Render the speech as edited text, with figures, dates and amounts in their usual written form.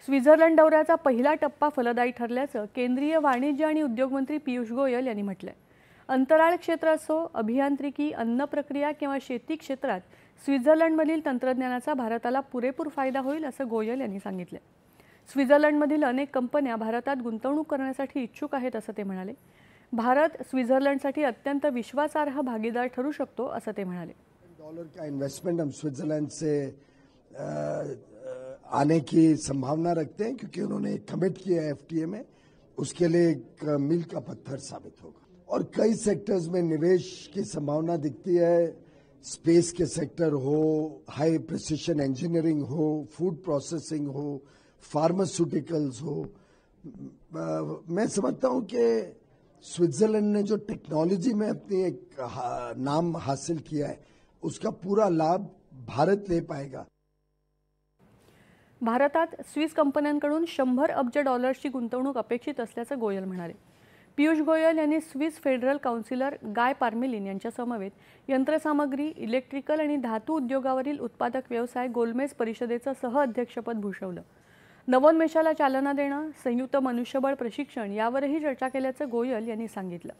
Switzerland दौऱ्याचा पहिला टप्पा फलदायी ठरल्याचं केंद्रीय वाणिज्य आणि उद्योग मंत्री पियुष गोयल यांनी म्हटलंय। अंतराळ क्षेत्र असो, अभियांत्रिकी, अन्न प्रक्रिया किंवा शेती क्षेत्रात स्वित्झर्लंडमधील तंत्रज्ञानाचा भारताला पुरेपूर फायदा होईल असं गोयल यांनी सांगितलं। स्वित्झर्लंडमधील अनेक कंपन्या भारतात गुंतवणूक करण्यासाठी इच्छुक आहेत असं ते म्हणाले। भारत स्वित्झर्लंडसाठी अत्यंत विश्वासार्ह भागीदार ठरू शकतो असं ते म्हणाले। डॉलर का इन्वेस्टमेंट हम स्विट्जरलैंड से आने की संभावना रखते हैं, क्योंकि उन्होंने कमिट किया है एफटीए में, उसके लिए एक मील का पत्थर साबित होगा। और कई सेक्टर्स में निवेश की संभावना दिखती है। स्पेस के सेक्टर हो, हाई प्रिसिशन इंजीनियरिंग हो, फूड प्रोसेसिंग हो, फार्मास्यूटिकल्स हो। मैं समझता हूं कि स्विट्जरलैंड ने जो टेक्नोलॉजी में अपनी एक नाम हासिल किया है, उसका पूरा लाभ भारत ले पाएगा। भारतात स्विस कंपन्यांकडून 100 अब्ज डॉलर्सची गुंतवणूक अपेक्षित असल्याचं गोयल म्हणाले। पियुष गोयल यांनी स्विस फेडरल काउन्सिलर गाय पार्मेलिन यांच्या समवेत यंत्रसामग्री, इलेक्ट्रिकल आणि धातू उद्योगावरील उत्पादक व्यवसाय गोलमेज परिषदेचं सहअध्यक्षपद भूषवलं। नवोन्मेषाला चालना देणं, संयुक्त मनुष्यबळ प्रशिक्षण यावरही चर्चा केल्याचं गोयल यांनी सांगितलं।